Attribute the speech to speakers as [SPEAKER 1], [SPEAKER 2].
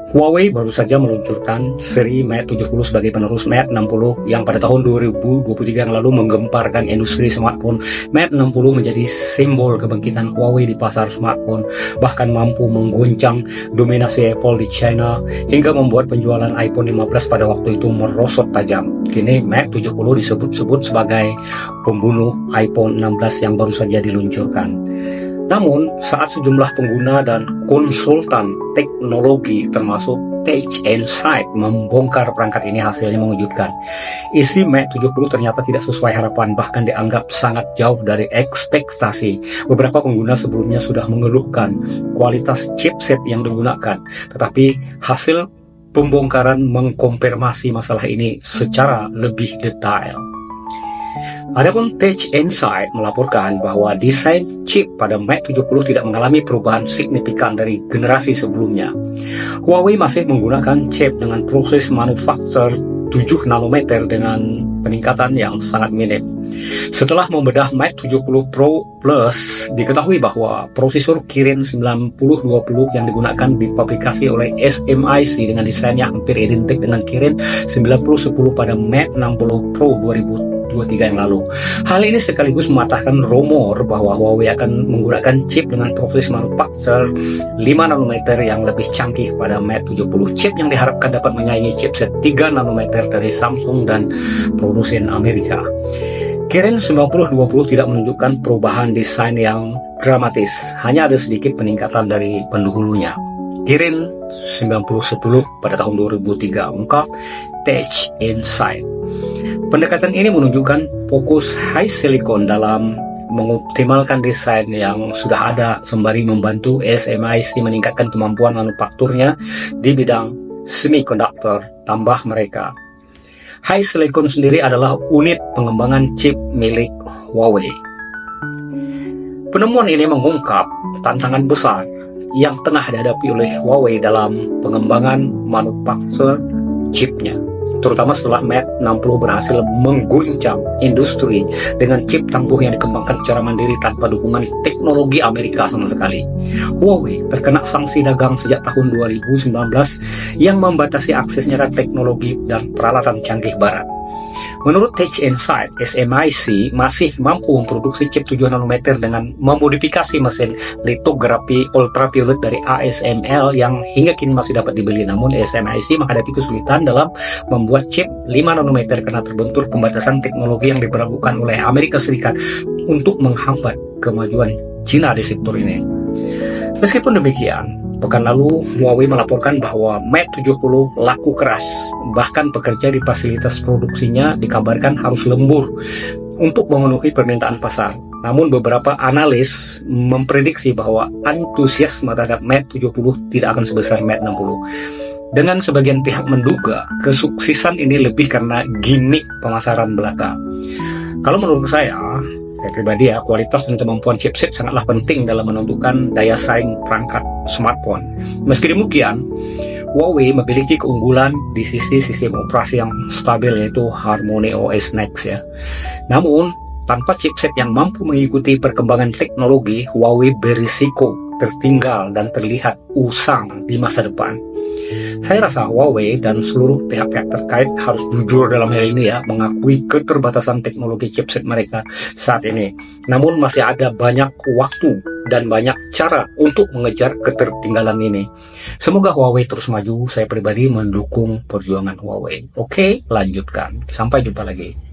[SPEAKER 1] Huawei baru saja meluncurkan seri Mate 70 sebagai penerus Mate 60 yang pada tahun 2023 yang lalu menggemparkan industri smartphone. Mate 60 menjadi simbol kebangkitan Huawei di pasar smartphone, bahkan mampu mengguncang dominasi Apple di China hingga membuat penjualan iPhone 15 pada waktu itu merosot tajam. Kini Mate 70 disebut-sebut sebagai pembunuh iPhone 16 yang baru saja diluncurkan. Namun, saat sejumlah pengguna dan konsultan teknologi termasuk Tech Insight membongkar perangkat ini, hasilnya mengejutkan. Isi Mate 70 ternyata tidak sesuai harapan, bahkan dianggap sangat jauh dari ekspektasi. Beberapa pengguna sebelumnya sudah mengeluhkan kualitas chipset yang digunakan, tetapi hasil pembongkaran mengkonfirmasi masalah ini secara lebih detail. Adapun Tech Insight melaporkan bahwa desain chip pada Mate 70 tidak mengalami perubahan signifikan dari generasi sebelumnya. Huawei masih menggunakan chip dengan proses manufaktur 7 nanometer dengan peningkatan yang sangat minim. Setelah membedah Mate 70 Pro Plus, diketahui bahwa prosesor Kirin 9020 yang digunakan dipublikasi oleh SMIC dengan desain yang hampir identik dengan Kirin 9010 pada Mate 60 Pro 2023 yang lalu. Hal ini sekaligus mematahkan rumor bahwa Huawei akan menggunakan chip dengan proses manufaktur 5 nanometer yang lebih canggih pada Mate 70. Chip yang diharapkan dapat menyaingi chipset 3 nanometer dari Samsung dan produsen Amerika. Kirin 9020 tidak menunjukkan perubahan desain yang dramatis, hanya ada sedikit peningkatan dari pendahulunya. Kirin 9010 pada tahun 2003, ungkap Tech Insight. Pendekatan ini menunjukkan fokus high silicon dalam mengoptimalkan desain yang sudah ada sembari membantu SMIC meningkatkan kemampuan manufakturnya di bidang semiconductor, tambah mereka. High silicon sendiri adalah unit pengembangan chip milik Huawei. Penemuan ini mengungkap tantangan besar yang tengah dihadapi oleh Huawei dalam pengembangan manufaktur chipnya, terutama setelah Mate 60 berhasil mengguncang industri dengan chip tangguh yang dikembangkan secara mandiri tanpa dukungan teknologi Amerika sama sekali. Huawei terkena sanksi dagang sejak tahun 2019 yang membatasi aksesnya ke teknologi dan peralatan canggih barat. Menurut Tech Insight, SMIC masih mampu memproduksi chip 7 nanometer dengan memodifikasi mesin litografi ultraviolet dari ASML yang hingga kini masih dapat dibeli. Namun SMIC menghadapi kesulitan dalam membuat chip 5 nanometer karena terbentur pembatasan teknologi yang diberlakukan oleh Amerika Serikat untuk menghambat kemajuan Cina di sektor ini. Meskipun demikian, pekan lalu Huawei melaporkan bahwa Mate 70 laku keras, bahkan pekerja di fasilitas produksinya dikabarkan harus lembur untuk memenuhi permintaan pasar. Namun beberapa analis memprediksi bahwa antusiasme terhadap Mate 70 tidak akan sebesar Mate 60. Dengan sebagian pihak menduga kesuksesan ini lebih karena gimmick pemasaran belaka. Kalau menurut saya pribadi ya, kualitas dan kemampuan chipset sangatlah penting dalam menentukan daya saing perangkat smartphone. Meski demikian, Huawei memiliki keunggulan di sisi sistem operasi yang stabil, yaitu Harmony OS Next ya. Namun, tanpa chipset yang mampu mengikuti perkembangan teknologi, Huawei berisiko tertinggal dan terlihat usang di masa depan. Saya rasa Huawei dan seluruh pihak-pihak terkait harus jujur dalam hal ini ya, mengakui keterbatasan teknologi chipset mereka saat ini. Namun masih ada banyak waktu dan banyak cara untuk mengejar ketertinggalan ini. Semoga Huawei terus maju. Saya pribadi mendukung perjuangan Huawei. Oke, lanjutkan. Sampai jumpa lagi.